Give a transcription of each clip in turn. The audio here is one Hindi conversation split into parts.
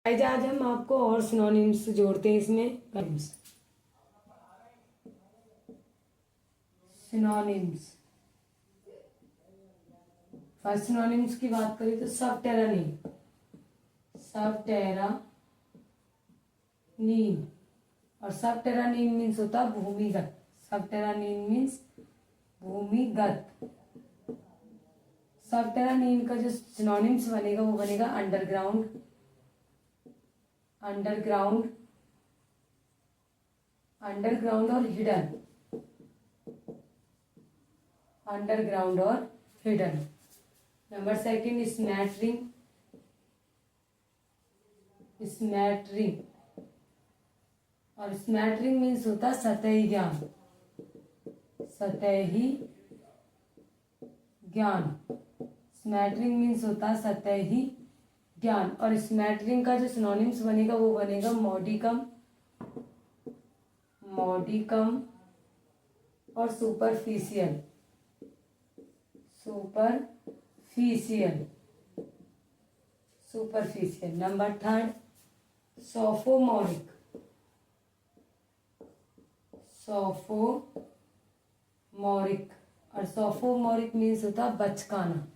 आज हम आपको और सिनोनिम्स जोड़ते हैं इसमें। सिनोनिम्स, फर्स्ट सिनोनिम्स की बात करें तो सबटेरानीन। सबटेरानीन और सबटेरानीन मीन्स होता है भूमिगत। सबटेरानीन मीन्स भूमिगत। सबटेरानीन का जो सिनोनिम्स बनेगा वो बनेगा अंडरग्राउंड, अंडरग्राउंड, अंडरग्राउंड और हिडन, अंडरग्राउंड और hidden. Number second smattering, smattering और स्मैटरिंग मीन्स होता है सतही ज्ञान, सतही ज्ञान। स्मैटरिंग मीन्स होता है सतही ज्ञान। और स्मैटरिंग का जो सिनोनिम्स बनेगा वो बनेगा मॉडिकम, मॉडिकम और superficial, superficial, superficial. Number third sophomoric, sophomoric और सोफोमोरिक मीन्स होता है बचकाना,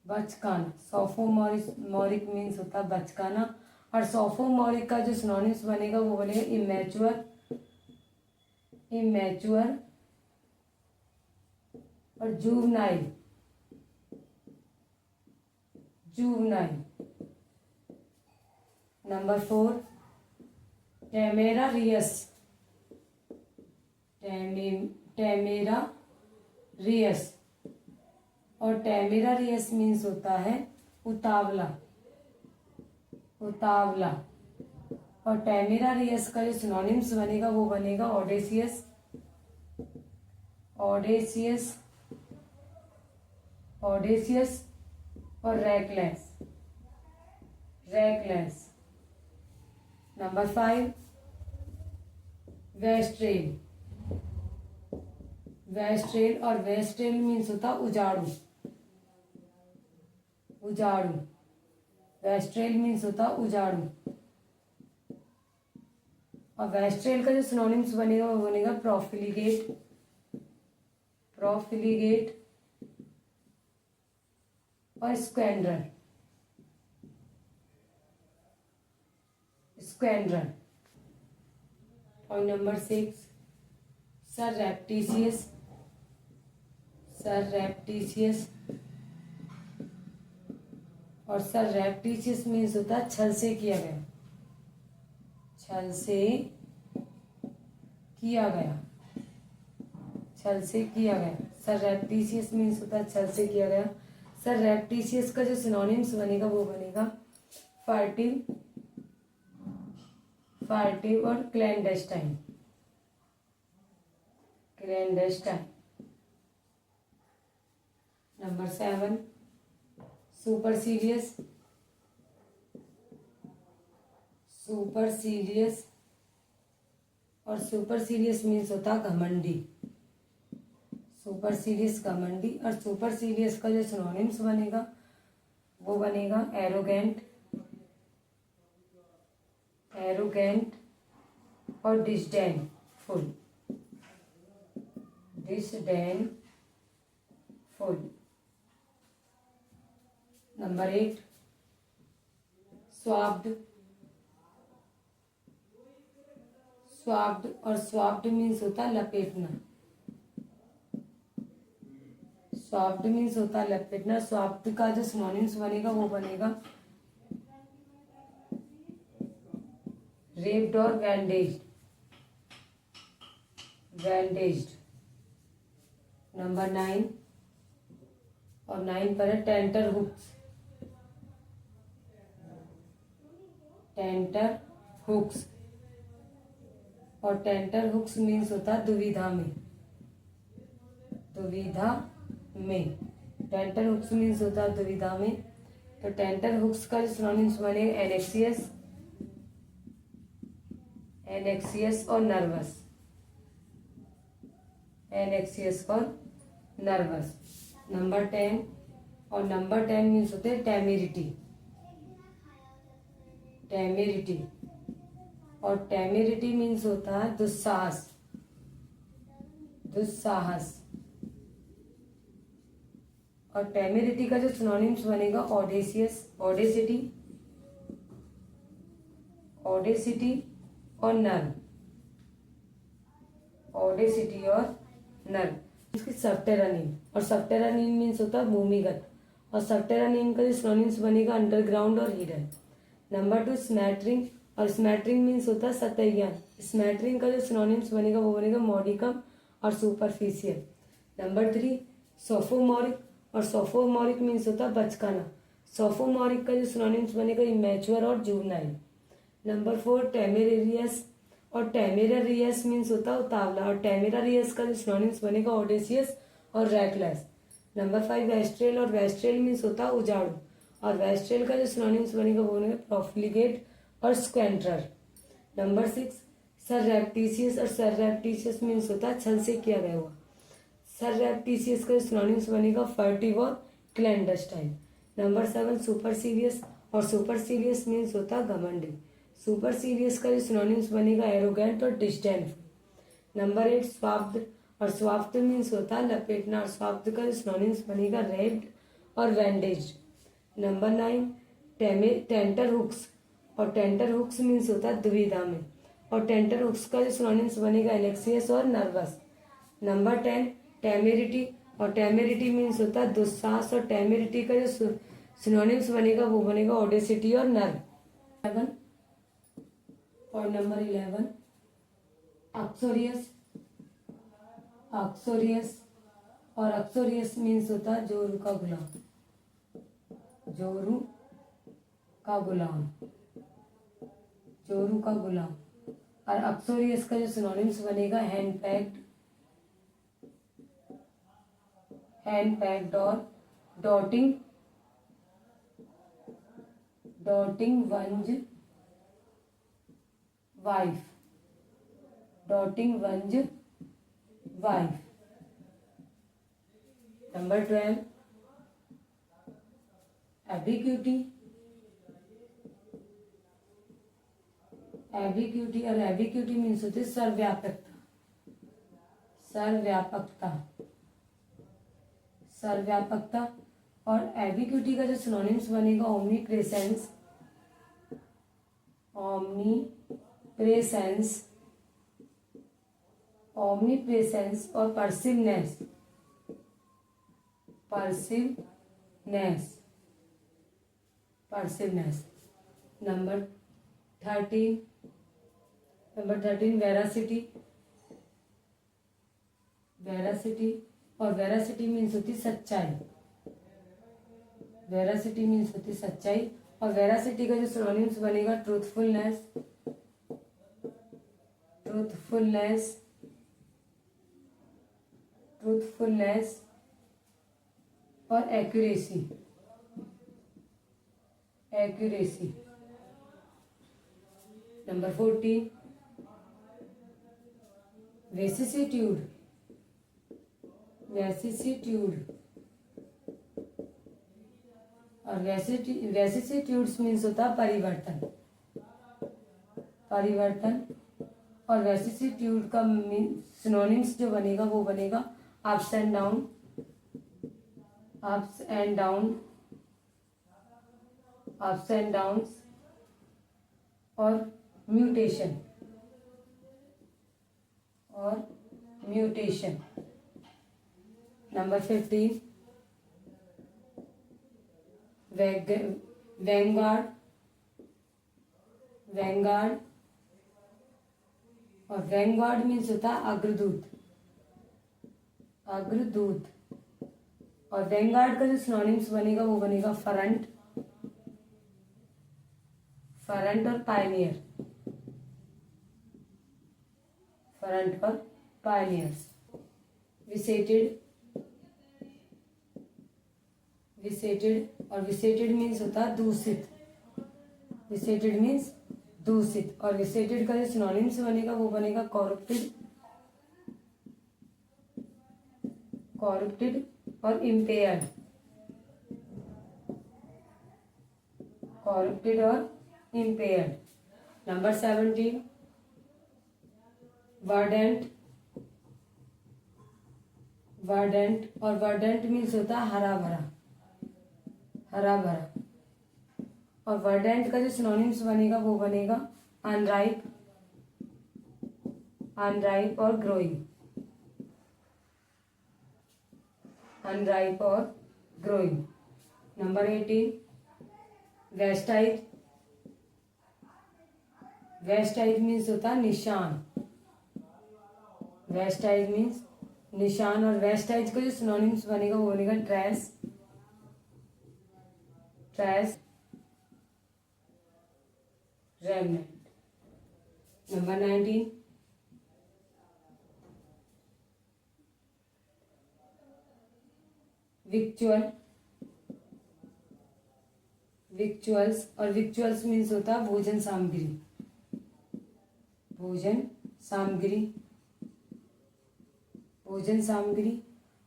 बचकाना। सोफोमोरिक मीन्स होता है बचकाना। और सोफोमोरिक का जो सिनोनिम्स बनेगा वो बनेगा इमेच्योर, इमेच्योर और जुवनाइल, जुवनाइल। नंबर फोर टेमेरारियस, टेमेरारियस और टेमेरारियस मीन्स होता है उतावला, उतावला। और टेमेरारियस का जो सिनोनिम्स बनेगा वो बनेगा ऑडेसियस, ऑडेसियस, ऑडेसियस और रेकलेस, रेकलेस। नंबर फाइव वेस्ट्रेल, वेस्ट्रेल और वेस्ट्रेल मीन्स होता उजाड़ू, उजाड़ू। वेस्ट्रेल मीन्स होता उजाड़ू। और वेस्ट्रेल का जो सिनोनिम्स बनेगा वो बनेगा प्रोफिलिगेट, प्रोफिलिगेट और स्क्वेंड्रर, स्क्वेंड्रर। पॉइंट नंबर सिक्स सररेप्टिशियस, सररेप्टिशियस और सररेप्टिशियस मीन्स होता है छल से किया गया, छल से किया गया, छल से किया गया। सररेप्टिशियस मीन्स होता है छल से किया गया। सररेप्टिशियस का जो सिनोनिम्स बनेगा वो बनेगा फर्टिव, फर्टिव और क्लैंडेस्टाइन, क्लैंडेस्टाइन। नंबर सेवन सुपरसीलियस, सुपरसीलियस और सुपरसीलियस मीन्स होता है घमंडी, सुपरसीलियस घमंडी। और सुपरसीलियस का जो सिनोनिम्स बनेगा वो बनेगा एरोगेंट, एरोगेंट और डिस्डेनफुल, डिस्डेनफुल। नंबर एट स्वाब्ड, स्वाब्ड और स्वाब्ड मीन्स होता है लपेटना, स्वाब्ड मीन्स होता है लपेटना। स्वाब्ड का जो सिनोनिम्स बनेगा वो बनेगा रेप्ड और बैंडेज्ड, बैंडेज्ड। नंबर नाइन और नाइन पर है टेंटर हुक्स, टेंटर हुक्स और टेंटर हुक्स मीन्स होता है दुविधा में, दुविधा में। टेंटर हुक्स मीन्स होता है दुविधा में। तो टेंटर हुक्स का जो सिनोनिम्स बनेगा एनेक्सियस, एनेक्सियस और नर्वस, एनेक्सियस और नर्वस। नंबर टेन और नंबर 10 मीन्स होते हैं टेमिरिटी, टेमेरिटी, और टेमेरिटी मीन्स होता है दुस्साहस, दुस्साहस। और टेमेरिटी का जो सिनोनिम्स बनेगा ऑडेसियस, ऑडेसिटी, ऑडेसिटी और नर्व, ऑडेसिटी और नर्व। इसकी सबटेरानियन, और सबटेरानियन मीन्स होता है भूमिगत, और सबटेरानियन का जो सिनोनिम्स बनेगा अंडरग्राउंड और हिडन। नंबर 2 स्मैटरिंग, और स्मैटरिंग मीन्स होता है सतही ज्ञान। स्मैटरिंग का जो सिनोनिम्स बनेगा वो बनेगा मॉडिकम और सुपरफिशियल। नंबर 3 सोफोमोरिक, और सोफोमोरिक मीन्स होता है बचकाना। सोफोमोरिक का जो सिनोनिम्स बनेगा इमेच्योर और जुवेनाइल। नंबर 4 टेमेरेरियस, और टेमेरेरियस मीन्स होता है उतावला, और टेमेरेरियस का जो सिनोनिम्स बनेगा ऑडेसियस और रैकलेस। नंबर 5 वेस्ट्रेल, और वेस्ट्रेल मीन्स होता है उजाड़ू, और वेस्ट्रेल का जो सिनोनिम्स बनेगा वो बनेगा प्रोफ्लिगेट और स्क्वेंट्रर। नंबर 6 सररेप्टिशियस, और सररेप्टिशियस मीन्स होता है छल से किया गया हुआ। सररेप्टिशियस का सिनोनिम्स बनेगा फर्टिव और क्लैंडस्टाइन। नंबर 7 सुपरसीरियस, और सुपरसीरियस मीन्स होता है घमंडी। सुपरसीरियस का जो सिनोनिम्स बनेगा एरोगेंट और डिस्डेनफुल। नंबर 8 स्वाब्द, और स्वाब्द मीन्स होता है लपेटना, और स्वाब्द का जो सिनोनिम्स बनेगा रेप्ड और बैंडेज। नंबर 9 टेंटर हुक्स, और टेंटर हुक्स मीन्स होता है दुविधा में, और टेंटर हुक्स का जो सिनोनिम्स बनेगा एलेक्सियस और नर्वस। नंबर 10 टेमेरिटी, और टेमेरिटी मीन्स होता है दुस्साहस, और टेमेरिटी का जो सिनोनिम्स बनेगा वो बनेगा ऑडेसिटी और नर्व। पॉइंट नंबर 11 अक्सोरियस, अक्सोरियस, और अक्सोरियस मीन्स होता है जोरू का गुलाम, जोरू का गुलाम, जोरू का गुलाम। और अक्सोरियस का जो सिनोनिम्स बनेगा हैंड पैक्ड, हैंड पैक्ड और डॉटिंग, डॉटिंग वंज वाइफ, डॉटिंग वंज वाइफ। नंबर 12 एबिक्यूटी, एबिक्यूटी, और एबिक्यूटी मीन्स होती है सर्वव्यापकता, सर्वव्यापकता, सर्वव्यापकता। और एबिक्यूटी का जो सिनोनिम्स बनेगा omni presence, omni presence, omni presence और परसिवनेस, परसिवनेस, परसिवनेस। नंबर 13, नंबर 13 वेरासिटी, वेरासिटी, और वेरासिटी मीन्स होती सच्चाई, वेरासिटी मीन्स होती सच्चाई। और वेरासिटी का जो सिनोनिम्स बनेगा ट्रूथफुलनेस, ट्रूथफुलनेस, ट्रूथफुलनेस और एक्यूरेसी, एक्यूरेसी। नंबर 14 वेसिसिट्यूड, वेसिसिट्यूड, और वेसिसिट्यूड्स मीन्स होता है परिवर्तन, परिवर्तन। और वेसिसिट्यूड का सिनोनिम्स जो बनेगा वो बनेगा ups and down, ups and down, ups and downs और म्यूटेशन, और म्यूटेशन। नंबर 15 वैंगार्ड, वैंगार्ड, और वैंगार्ड मीन्स होता है अग्रदूत, अग्रदूत। और वैंगार्ड का जो सिनोनिम्स बनेगा वो बनेगा फ्रंट, फ्रंट और पायनियर, फ्रंट और पायनियर्स। विसेटेड, विसेटेड, और विसेटेड मीन्स होता है दूषित, विसेटेड मीन्स दूषित। और विसेटेड का जो सिनोनिम्स बनेगा वो बनेगा कॉरप्टेड, कॉरप्टेड और इम्पेयर्ड, कॉरप्टेड और impaired. Number 17, verdant. verdant और verdant मीन्स होता है हरा भरा, हरा भरा। और verdant का जो सिनोनिम्स बनेगा वो बनेगा अनराइप, अनराइप और ग्रोइंग, अनराइप और ग्रोइंग। नंबर 18, वेस्टाइज। वेस्टाइज मीन्स होता है निशान, वेस्टाइज मीन्स निशान। और वेस्टाइज का जो सिनोनिम्स बनेगा वो बनेगा ट्रेस, ट्रेस, रेमनेंट। नंबर 19, विक्चुअल, विक्चुअल्स। और विक्चुअल्स मीन्स होता है भोजन सामग्री, भोजन सामग्री, भोजन सामग्री।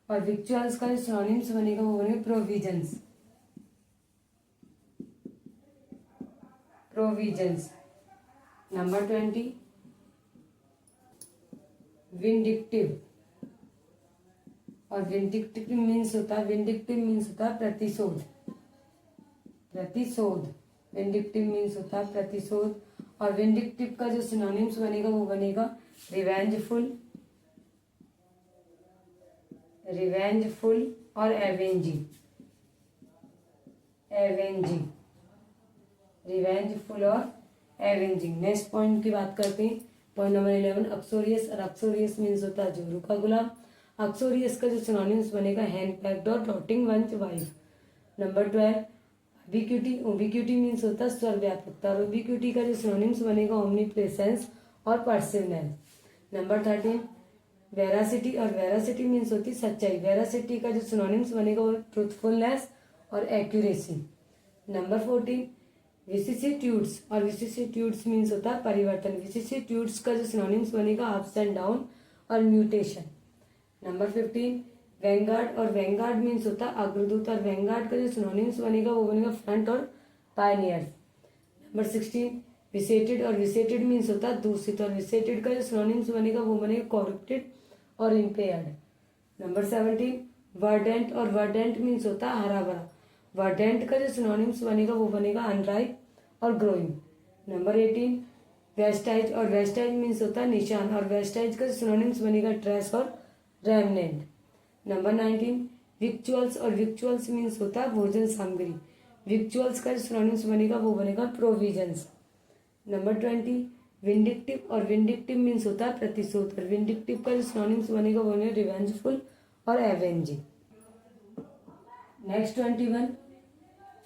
और विक्चुअल्स का जो सिनोनिम्स बनेगा वो बनेगा प्रोविजंस, प्रोविजंस। Number 20, vindictive. और विंडिक्टिव मीन्स होता है, विंडिक्टिव मीन्स होता है प्रतिशोध, प्रतिशोध। विंडिक्टिव मीन्स होता है प्रतिशोध। और विंडिक्टिव का जो सिनोनिम्स बनेगा वो बनेगा रिवेंजफुल, रिवेंजफुल और एवेंजिंग, एवेंजिंग, रिवेंजफुल और एवेंजिंग। नेक्स्ट पॉइंट की बात करते हैं, पॉइंट नंबर 11, अक्सोरियस। और अक्सोरियस मीन्स होता है जोरू का गुलाम। अक्सोरियस का जो सिनोनिम्स बनेगा हैंड पैक्ड और डॉटिंग वंच वाइफ। नंबर 12, उबिक्यूटी। उबिक्यूटी मीन्स होता है स्वर व्यापकता। और उबिक्यूटी का जो सिनोनिम्स बनेगा ओमनी प्रेजेंस और परसिवनेंस। Number 13, veracity. और वेरासिटी मीन्स होती सच्चाई। वेरासिटी का जो सिनोनिम्स बनेगा वो ट्रूथफुलनेस और एक्यूरेसी। Number 14, vicissitudes. और विसिसिट्यूड्स मीन्स होता है परिवर्तन। विसिसिट्यूड्स का जो सिनोनिम्स बनेगा अप्स एंड डाउन और म्यूटेशन। Number 15, vanguard. और वैंगार्ड मीन्स होता है अग्रदूत। और वैंगार्ड का जो सिनोनिम्स बनेगा वो बनेगा फ्रंट और पायनियर्स। नंबर 16, विसेटेड। और विसेटेड मीन्स होता है दूषित। और विसेटेड का जो सिनोनिम्स बनेगा वो बनेगा कॉरप्टेड और इम्पेयर्ड। नंबर 17, वर्डेंट। और वर्डेंट मीन्स होता है हरा भरा। वर्डेंट का जो सिनोनिम्स बनेगा वो बनेगा अनराइप और ग्रोइंग। नंबर 18, वेस्टाइज। और वेस्टाइज मीन्स होता है निशान। और वेस्टाइज का जो सिनोनिम्स बनेगा ट्रेस और रेमनेंट। नंबर 19, विक्चुअल्स। और विक्चुअल्स मीन्स होता है भोजन सामग्री। विक्चुअल्स का जो सिनोनिम्स बनेगा वो बनेगा प्रोविजंस। Number 20, vindictive. और विंडिक्टिव मीन्स होता है प्रतिशोध। और विंडिक्टिव का जो सिनोनिम्स बनेगा वो बनेगा रिवेंजफुल और एवेंजिंग। नेक्स्ट 21,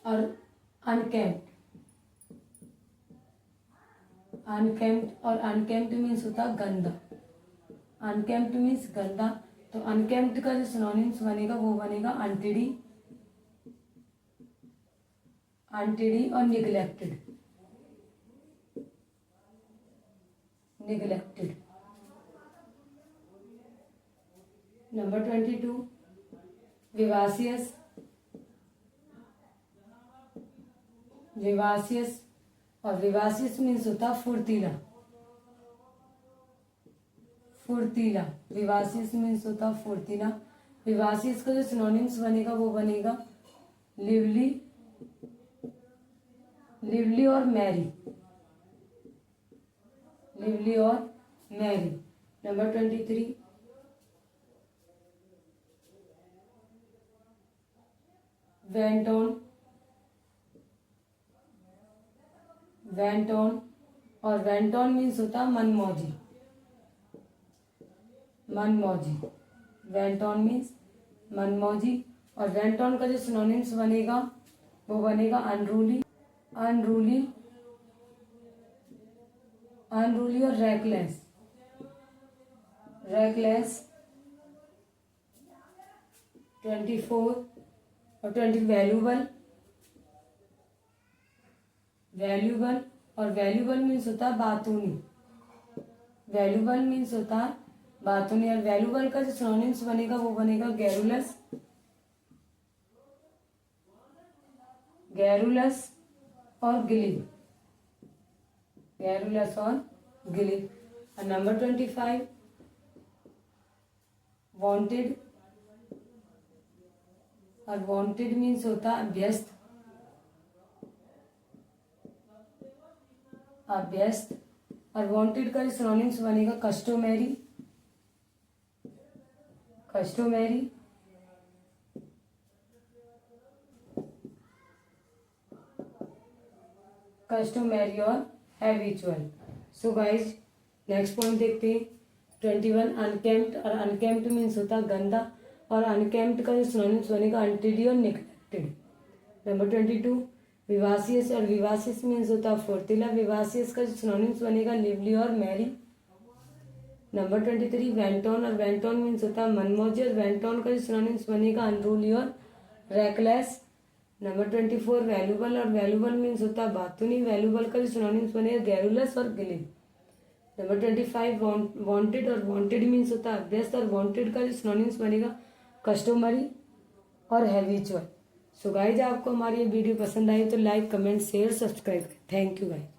और अनकेम्प्ड। अनकेम्प्ड। और अनकेम्प्ड मीन्स होता है गंदा। अनकेम्प्ड मीन्स गंदा। तो अनकेम्प्ड का जो सिनोनिम्स बनेगा वो बनेगा अनटिडी, अनटिडी और निग्लेक्टेड, निग्लेक्टेड। नंबर 22, विवासियस। विवासियस। और विवासियस मीन्स होता है फुर्तीला, फुर्तीला। विवासियस मीन्स होता है फुर्तीला। विवासियस का जो सिनोनिम्स बनेगा वो बनेगा लिवली, लिवली और मैरी, लिवली और मैरी। नंबर 23, वेंटोन, वेंटोन। और वेंटोन मीन्स होता है मनमौजी, मनमौजी। वेंटोन मीन्स मनमौजी। और वेंटोन का जो सिनोनिम्स बनेगा वो बनेगा अनरूली, अनरूली, अनरूली और रेकलेस, रेकलेस। 24 और 20, वैल्यूबल, वैल्यूबल। और वैल्यूबल मीन्स होता है बातूनी, वैल्यूबल मीन्स होता है बातूनी। और वैल्यूबल का जो सिनोनिम्स बनेगा वो बनेगा गैरुलस, गैरुलस और गिली, garrulous और गिलिप। और नंबर 25 वांटेड, और वांटेड मीन्स होता है व्यस्त, अभ्यस्त। और वांटेड का सिनोनिम्स बनेगा कस्टोमरी, कस्टोमरी, कस्टोमरी और habitual. So guys next point देखते हैं 21 अनकेम्प्ड। और अनकेम्प्ड मीन्स होता है गंदा, और अनकेम्प्ड का जो सिनोनिम्स बनेगा अनटिडी और निग्लेक्टेड। नंबर 22 विवासियस, और विवासियस मीन्स होता है फुर्तीला। विवासियस का जो सिनोनिम्स बनेगा लिवली और मैरी। नंबर 23 वेंटोन, और वेंटोन मीन्स होता है मनमौजी, और वेंटोन का जो सिनोनिम्स बनेगा अनरूली और रेकलेस। नंबर 24 वैल्यूबल, और वैल्यूबल मीन्स होता है बातूनी। वैल्यूबल का जो सिनोनिम्स बनेगा गैरुलस और गिलिप। नंबर 25 वांटेड, और वांटेड मीन्स होता है व्यस्त, और वांटेड का जो सिनोनिम्स बनेगा कस्टमरी और हैबिचुअल। सो गाइज आपको हमारी ये वीडियो पसंद आई तो like comment share subscribe. Thank you guys.